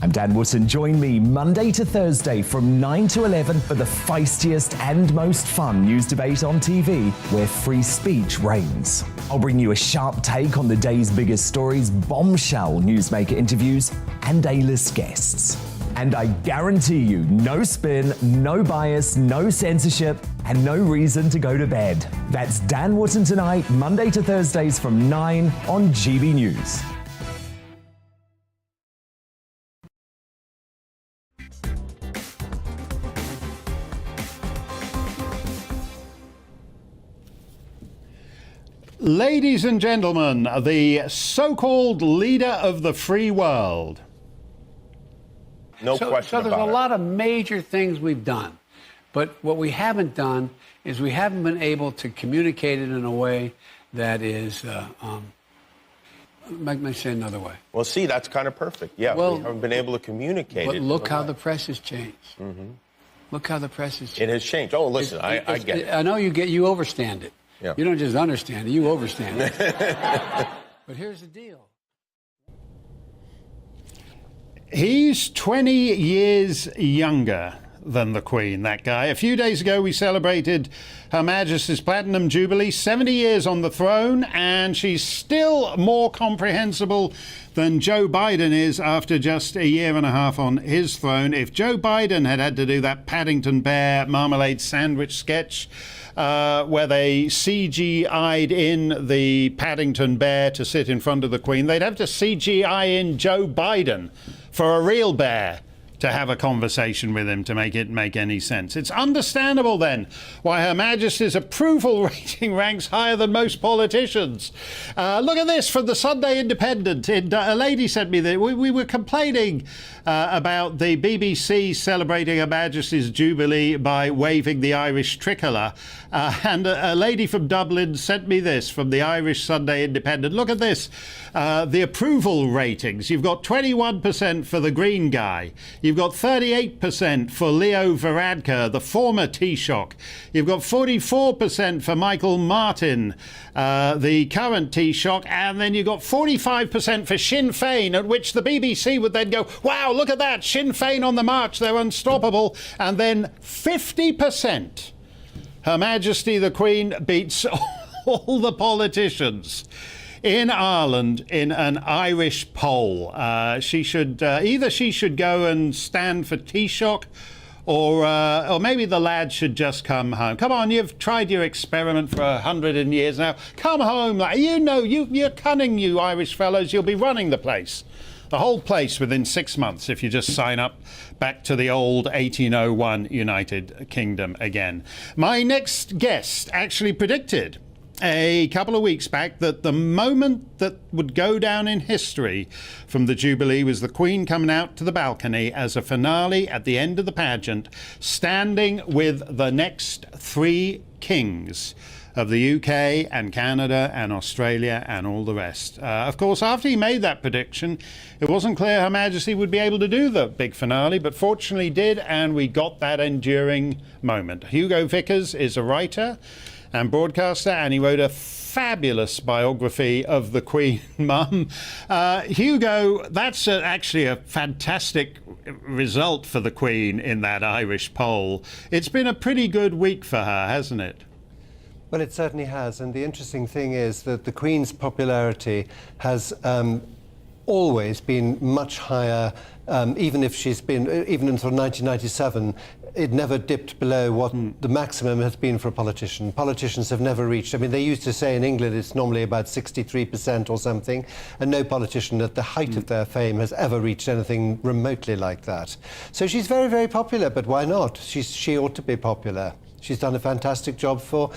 I'm Dan Wootton. Join me Monday to Thursday from 9 to 11 for the feistiest and most fun news debate on TV, where free speech reigns. I'll bring you a sharp take on the day's biggest stories, bombshell newsmaker interviews, and A-list guests. And I guarantee you, no spin, no bias, no censorship, and no reason to go to bed. That's Dan Wootton tonight, Monday to Thursdays from 9 on GB News. Ladies and gentlemen, the so-called leader of the free world. No question about it. So there's a lot of major things we've done. But what we haven't done is we haven't been able to communicate it in a way that is, let me say another way. Well, see, that's kind of perfect. Yeah, we haven't been able to communicate it. But look how the press has changed. Mm-hmm. Look how the press has changed. It has changed. Oh, listen, I get it. I know you overstand it. Yeah. You don't just understand it, you overstand it. But here's the deal. He's 20 years younger than the Queen, that guy. A few days ago, we celebrated Her Majesty's Platinum Jubilee, 70 years on the throne, and she's still more comprehensible than Joe Biden is after just a year and a half on his throne. If Joe Biden had to do that Paddington Bear marmalade sandwich sketch where they CGI'd in the Paddington Bear to sit in front of the Queen, they'd have to CGI in Joe Biden for a real bear to have a conversation with him to make it make any sense. It's understandable then why Her Majesty's approval rating ranks higher than most politicians. Look at this from the Sunday Independent. A lady sent me that we were complaining about the BBC celebrating Her Majesty's Jubilee by waving the Irish tricolour. And a lady from Dublin sent me this from the Irish Sunday Independent. Look at this. The approval ratings. You've got 21% for the Green guy. You've got 38% for Leo Varadkar, the former Taoiseach. You've got 44% for Michael Martin, the current Taoiseach. And then you've got 45% for Sinn Féin, at which the BBC would then go, wow, look at that, Sinn Féin on the march, they're unstoppable. And then 50%. Her Majesty the Queen beats all the politicians in Ireland in an Irish poll. She should go and stand for Taoiseach, or maybe the lad should just come home. Come on, you've tried your experiment for 100 years now. Come home, you're cunning, you Irish fellows. You'll be running the place. The whole place within 6 months if you just sign up back to the old 1801 United Kingdom again. My next guest actually predicted a couple of weeks back that the moment that would go down in history from the Jubilee was the Queen coming out to the balcony as a finale at the end of the pageant, standing with the next three kings of the UK and Canada and Australia and all the rest. Of course, after he made that prediction, it wasn't clear Her Majesty would be able to do the big finale, but fortunately did, and we got that enduring moment. Hugo Vickers is a writer and broadcaster, and he wrote a fabulous biography of the Queen Mum. Hugo, that's actually a fantastic result for the Queen in that Irish poll. It's been a pretty good week for her, hasn't it? Well, it certainly has, and the interesting thing is that the Queen's popularity has always been much higher, even until 1997. It never dipped below what the maximum has been for a politician. Politicians have never reached, they used to say in England it's normally about 63% or something, and no politician at the height of their fame has ever reached anything remotely like that. So she's very, very popular, but why not? She ought to be popular. She's done a fantastic job for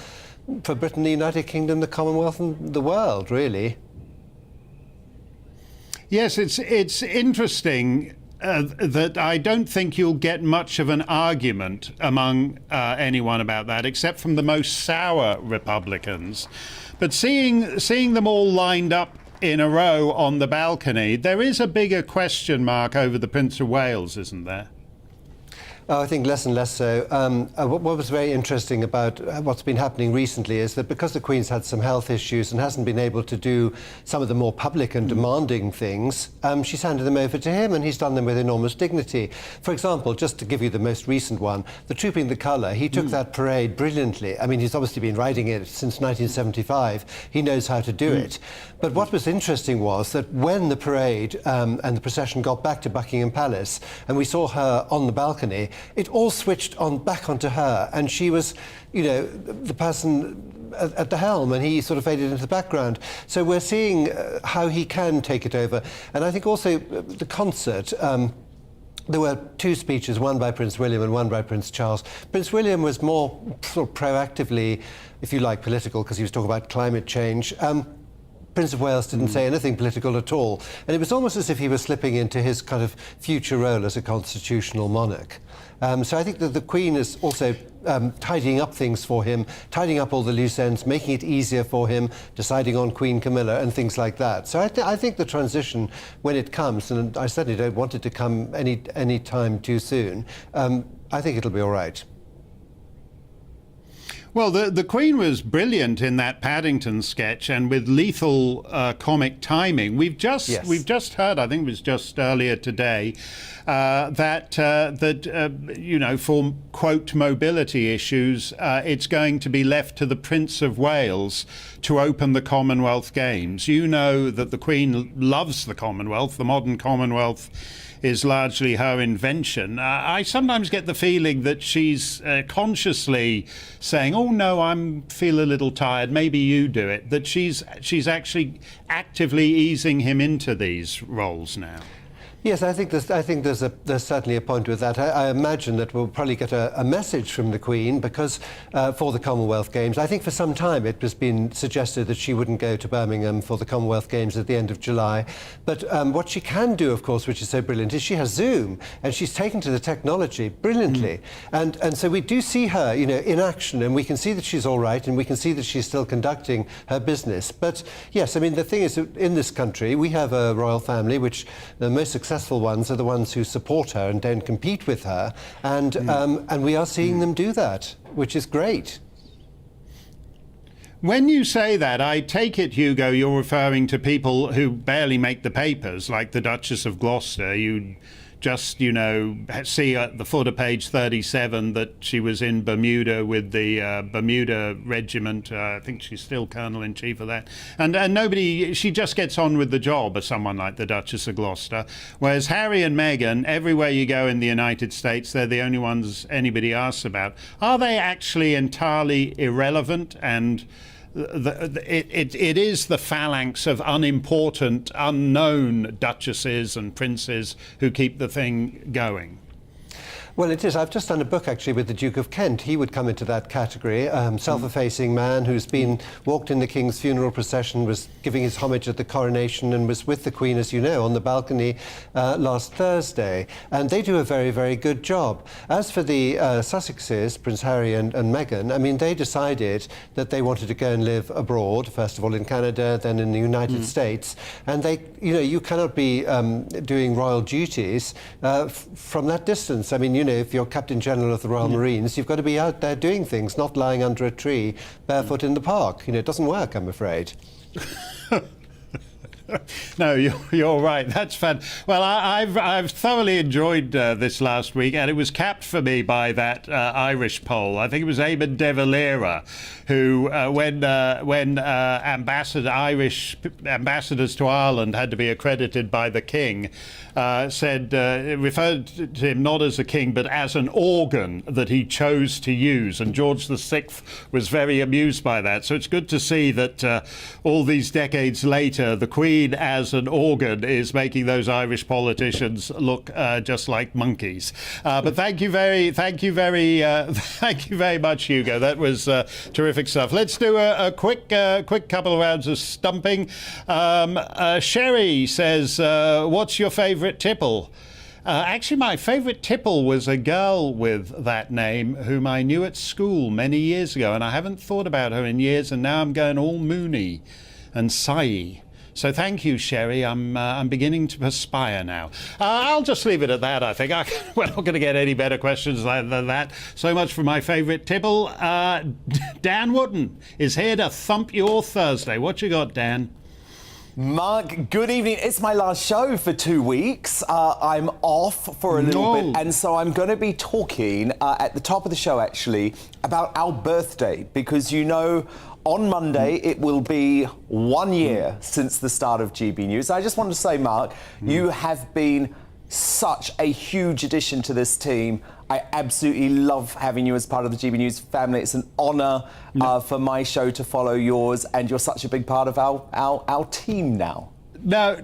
Britain, the United Kingdom, the Commonwealth, and the world, really. Yes, it's interesting that I don't think you'll get much of an argument among anyone about that, except from the most sour Republicans. But seeing them all lined up in a row on the balcony, there is a bigger question mark over the Prince of Wales, isn't there? I think less and less so. What was very interesting about what's been happening recently is that because the Queen's had some health issues and hasn't been able to do some of the more public and demanding things, she's handed them over to him, and he's done them with enormous dignity. For example, just to give you the most recent one, the Trooping the Colour, he took that parade brilliantly. He's obviously been riding it since 1975. He knows how to do it. But what was interesting was that when the parade and the procession got back to Buckingham Palace, and we saw her on the balcony, it all switched back onto her, and she was, the person at the helm, and he sort of faded into the background. So we're seeing how he can take it over. And I think also the concert, there were two speeches, one by Prince William and one by Prince Charles. Prince William was more sort of proactively, if you like, political, because he was talking about climate change. Prince of Wales didn't say anything political at all. And it was almost as if he was slipping into his kind of future role as a constitutional monarch. So I think that the Queen is also tidying up things for him, tidying up all the loose ends, making it easier for him, deciding on Queen Camilla and things like that. So I think the transition, when it comes, and I certainly don't want it to come any time too soon, I think it'll be all right. Well, the Queen was brilliant in that Paddington sketch, and with lethal comic timing. We've just heard, I think it was just earlier today, that for quote mobility issues, it's going to be left to the Prince of Wales to open the Commonwealth Games. You know that the Queen loves the Commonwealth. The modern Commonwealth is largely her invention. I sometimes get the feeling that she's consciously saying, "Oh no, I feel a little tired. Maybe you do it." That she's actually actively easing him into these roles now. Yes, I think there's certainly a point with that. I imagine that we'll probably get a message from the Queen because for the Commonwealth Games. I think for some time it has been suggested that she wouldn't go to Birmingham for the Commonwealth Games at the end of July. But what she can do, of course, which is so brilliant, is she has Zoom, and she's taken to the technology brilliantly. And so we do see her, in action, and we can see that she's all right, and we can see that she's still conducting her business. But yes, I mean, the thing is, in this country, we have a royal family, which the most successful ones are the ones who support her and don't compete with her, and we are seeing them do that, which is great. When you say that, I take it, Hugo, you're referring to people who barely make the papers, like the Duchess of Gloucester. You just, see at the foot of page 37 that she was in Bermuda with the Bermuda Regiment. I think she's still Colonel-in-Chief of that. And she just gets on with the job as someone like the Duchess of Gloucester. Whereas Harry and Meghan, everywhere you go in the United States, they're the only ones anybody asks about. Are they actually entirely irrelevant? And it is the phalanx of unimportant, unknown duchesses and princes who keep the thing going. Well, it is. I've just done a book, actually, with the Duke of Kent. He would come into that category. Self-effacing man who's walked in the King's funeral procession, was giving his homage at the coronation, and was with the Queen, as you know, on the balcony last Thursday. And they do a very, very good job. As for the Sussexes, Prince Harry and Meghan, I mean, they decided that they wanted to go and live abroad, first of all in Canada, then in the United States. And they, you cannot be doing royal duties from that distance. I mean, if you're Captain General of the Royal Marines, you've got to be out there doing things, not lying under a tree barefoot in the park. It doesn't work, I'm afraid. No, you're right. That's fun. Well, I've thoroughly enjoyed this last week, and it was capped for me by that Irish poll. I think it was Eamon de Valera who, when Irish ambassadors to Ireland had to be accredited by the King, referred to him not as a king, but as an organ that he chose to use. And George VI was very amused by that. So it's good to see that all these decades later, the Queen as an organ is making those Irish politicians look just like monkeys. But thank you very much, Hugo. That was terrific stuff. Let's do a quick couple of rounds of stumping. Sherry says, "What's your favourite tipple?" Actually, my favourite tipple was a girl with that name whom I knew at school many years ago, and I haven't thought about her in years, and now I'm going all moony and sighy. So thank you, Sherry. I'm beginning to perspire now. I'll just leave it at that, I think. We're not going to get any better questions than that. So much for my favourite tipple. Dan Wootton is here to thump your Thursday. What you got, Dan? Mark, good evening. It's my last show for 2 weeks. I'm off for a little bit, and so I'm going to be talking at the top of the show, actually, about our birthday, because on Monday, it will be 1 year since the start of GB News. I just want to say, Mark, you have been such a huge addition to this team. I absolutely love having you as part of the GB News family. It's an honour for my show to follow yours, and you're such a big part of our team now. No,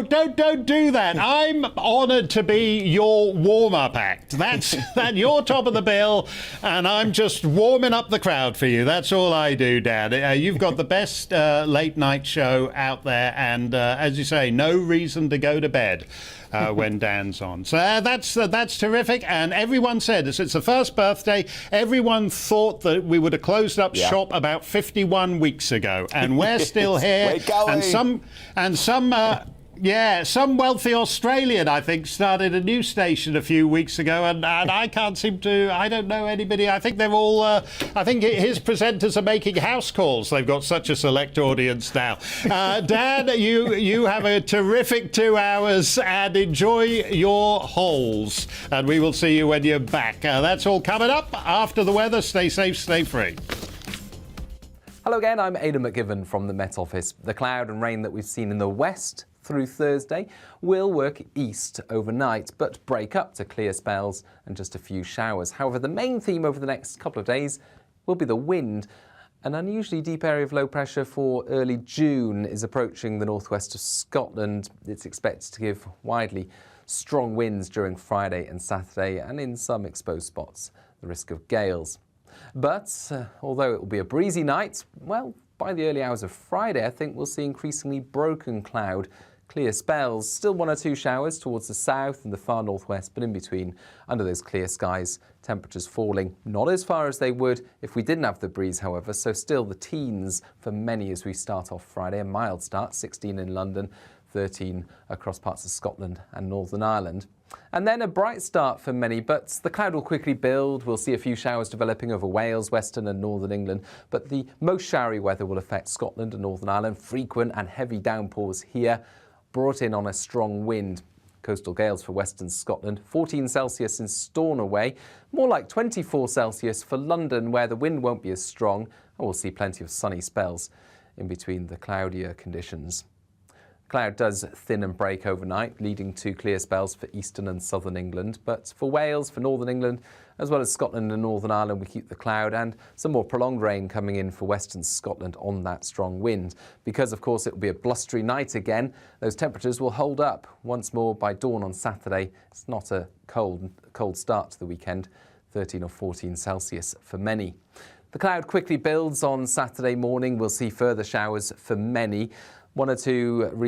don't do that. I'm honoured to be your warm-up act. You're top of the bill, and I'm just warming up the crowd for you. That's all I do, Dan. You've got the best late-night show out there, and as you say, no reason to go to bed when Dan's on. So that's terrific. And everyone said, it's the first birthday, everyone thought that we would have closed up shop about 51 weeks ago, and we're still here. We're going. And some Yeah, some wealthy Australian, I think, started a new station a few weeks ago, and I can't seem to. I don't know anybody. I think they're all. I think his presenters are making house calls. They've got such a select audience now. Dan, you have a terrific 2 hours, and enjoy your holes. And we will see you when you're back. That's all coming up after the weather. Stay safe, stay free. Hello again, I'm Aidan McGivern from the Met Office. The cloud and rain that we've seen in the west through Thursday will work east overnight, but break up to clear spells and just a few showers. However, the main theme over the next couple of days will be the wind. An unusually deep area of low pressure for early June is approaching the northwest of Scotland. It's expected to give widely strong winds during Friday and Saturday, and in some exposed spots, the risk of gales. But although it will be a breezy night, well, by the early hours of Friday, I think we'll see increasingly broken cloud, clear spells, still 1 or 2 showers towards the south and the far northwest, but in between, under those clear skies, temperatures falling, not as far as they would if we didn't have the breeze, however, so still the teens for many as we start off Friday, a mild start, 16 in London, 13 across parts of Scotland and Northern Ireland. And then a bright start for many, but the cloud will quickly build. We'll see a few showers developing over Wales, Western and Northern England, but the most showery weather will affect Scotland and Northern Ireland. Frequent and heavy downpours here, brought in on a strong wind. Coastal gales for Western Scotland, 14 Celsius in Stornoway, more like 24 Celsius for London, where the wind won't be as strong, and we'll see plenty of sunny spells in between the cloudier conditions. Cloud does thin and break overnight, leading to clear spells for eastern and southern England. But for Wales, for northern England, as well as Scotland and Northern Ireland, we keep the cloud and some more prolonged rain coming in for western Scotland on that strong wind. Because, of course, it will be a blustery night again, those temperatures will hold up once more by dawn on Saturday. It's not a cold start to the weekend, 13 or 14 Celsius for many. The cloud quickly builds on Saturday morning. We'll see further showers for many. 1 or 2